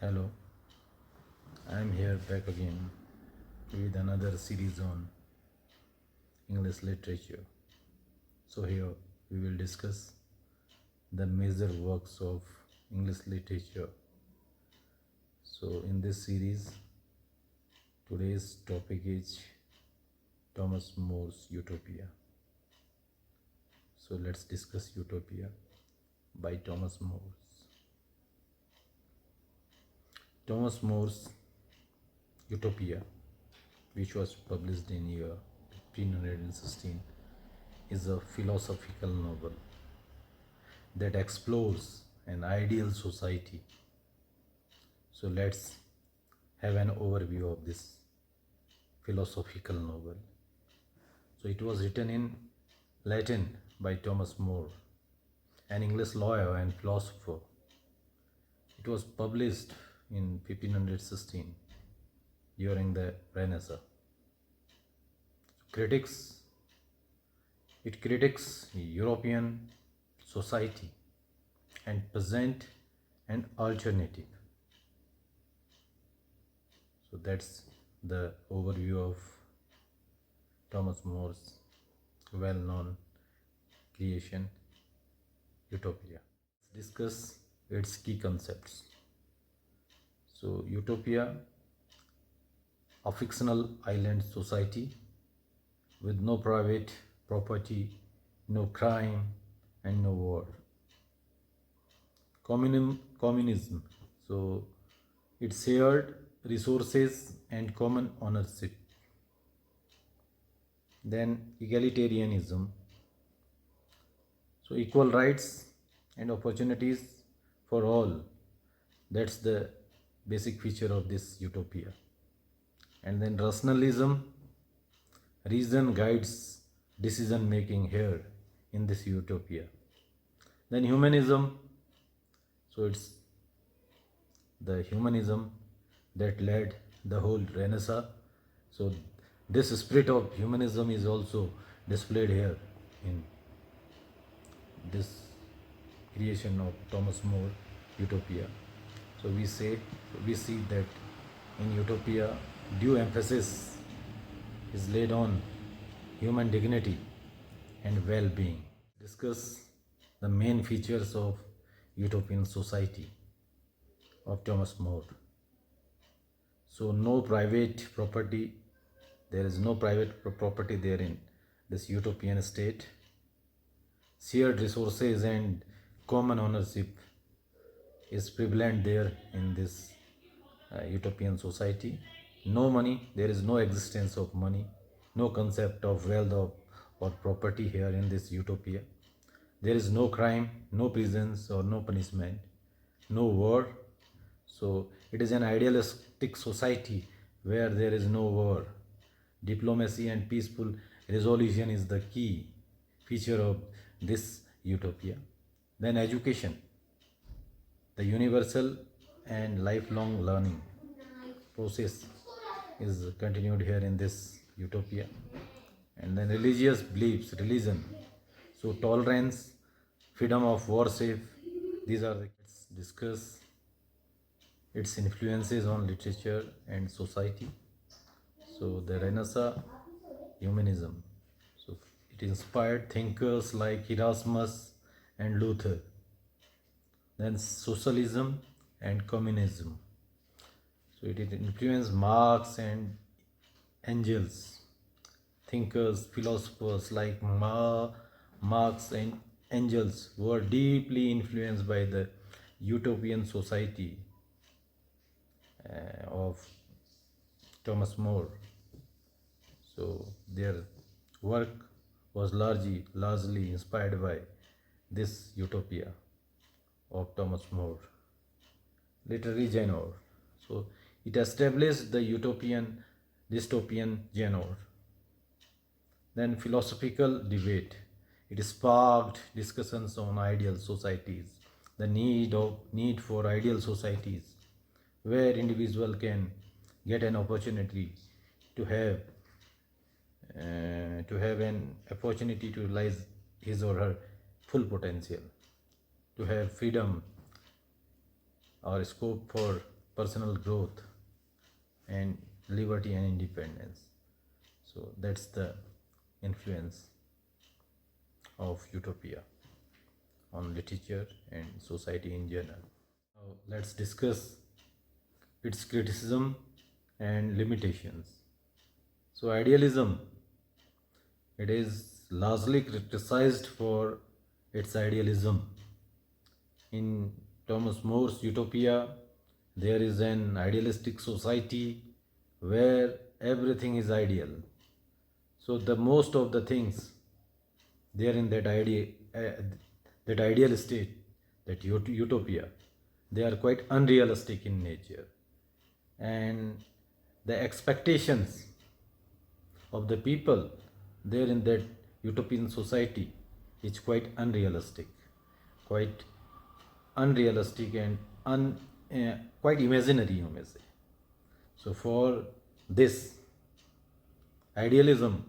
Hello, I am here back again with another series on English literature. So, here we will discuss the major works of English literature. So, in this series, today's topic is Thomas More's Utopia. So, let's discuss Utopia by Thomas More. Thomas More's Utopia, which was published in year 1516, is a philosophical novel that explores an ideal society. So let's have an overview of this philosophical novel. So it was written in Latin by Thomas More, an English lawyer and philosopher. It was published in 1516 during the Renaissance. It critiques European society and present an alternative. So that's the overview of Thomas More's well-known creation, Utopia. Let's discuss its key concepts. So Utopia, a fictional island society with no private property, no crime, and no war. Communism. So it shared resources and common ownership. Then egalitarianism. So equal rights and opportunities for all. That's the basic feature of this utopia. And then rationalism. Reason guides decision making here in this utopia. Then humanism. So it's the humanism that led the whole Renaissance. So this spirit of humanism is also displayed here in this creation of Thomas More, Utopia. So we see that in Utopia due emphasis is laid on human dignity and well-being. Discuss the main features of utopian society of Thomas More. So no private property, there is no private property there in this utopian state. Shared resources and common ownership is prevalent there in this utopian society. No money, there is no existence of money, no concept of wealth or property here in this utopia. There is no crime, no prisons or no punishment, no war. So it is an idealistic society where there is no war. Diplomacy and peaceful resolution is the key feature of this utopia. Then education, the universal and lifelong learning process is continued here in this utopia. And then religious beliefs, religion, so tolerance, freedom of worship, these are the. Let's discuss its influences on literature and society. So the Renaissance, humanism, so it inspired thinkers like Erasmus and Luther. Then socialism and communism, so it influenced Marx and Engels. Thinkers, philosophers like Marx and Engels were deeply influenced by the utopian society of Thomas More. So their work was largely inspired by this utopia of Thomas More. Literary genre. So it established the utopian dystopian genre. Then philosophical debate. It sparked discussions on ideal societies, the need for ideal societies where individual can get an opportunity to have an opportunity to realize his or her full potential, to have freedom or scope for personal growth and liberty and independence. So that's the influence of utopia on literature and society in general. Now let's discuss its criticism and limitations. So idealism, it is largely criticized for its idealism. In Thomas More's Utopia, there is an idealistic society where everything is ideal. So the most of the things there in that that ideal state, that utopia, they are quite unrealistic in nature, and the expectations of the people there in that utopian society is quite unrealistic, quite unrealistic and quite imaginary, you may say. So for this idealism,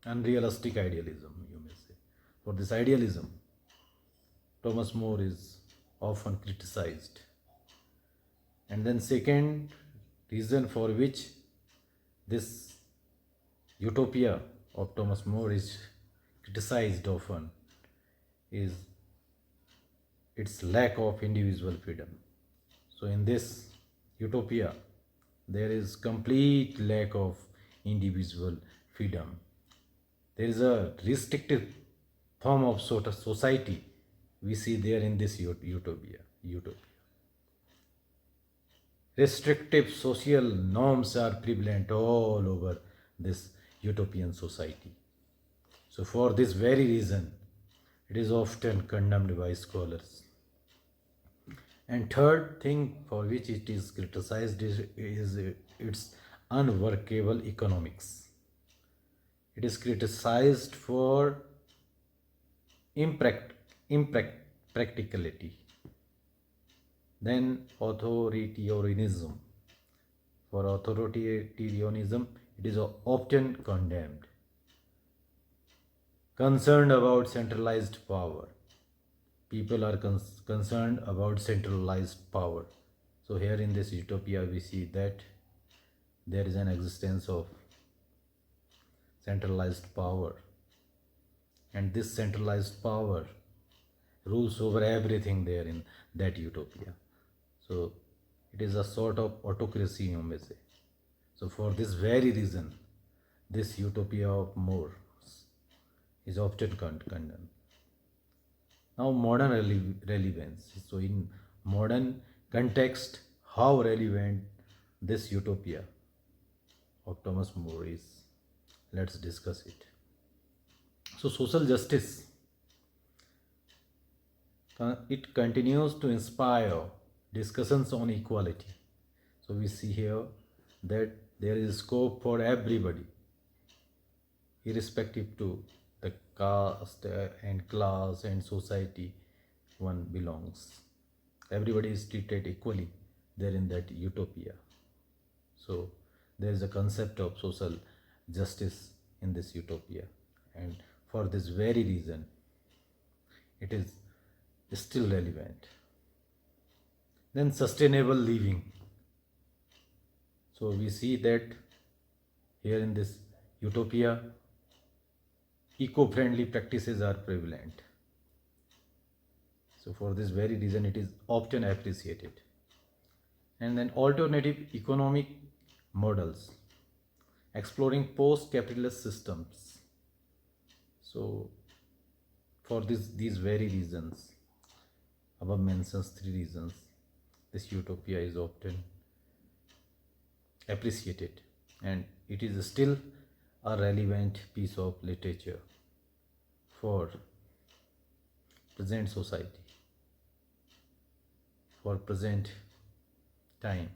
unrealistic idealism, you may say, for this idealism, Thomas More is often criticized. And then second reason for which this utopia of Thomas More is criticized often is its lack of individual freedom. So in this utopia, there is complete lack of individual freedom. There is a restrictive form of sort of society we see there in this utopia. Restrictive social norms are prevalent all over this utopian society. So for this very reason, it is often condemned by scholars. And third thing for which it is criticized is its unworkable economics. It is criticized for impracticality. Then authoritarianism. For authoritarianism, it is often condemned. Concerned about centralized power. People are concerned about centralized power. So here in this utopia, we see that there is an existence of centralized power, and this centralized power rules over everything there in that utopia. So it is a sort of autocracy, you may say. So for this very reason, this utopia of More is often condemned. Now modern relevance. So in modern context, how relevant this utopia of Thomas More is, let's discuss it. So social justice, it continues to inspire discussions on equality. So we see here that there is scope for everybody, irrespective to the caste and class and society one belongs. Everybody is treated equally there in that utopia. So there is a concept of social justice in this utopia, and for this very reason, it is still relevant. Then sustainable living. So we see that here in this utopia, eco-friendly practices are prevalent. So for this very reason, it is often appreciated. And then alternative economic models, exploring post-capitalist systems. So for these very reasons, above mentions 3 reasons, this utopia is often appreciated, and it is still a relevant piece of literature for present society, for present time.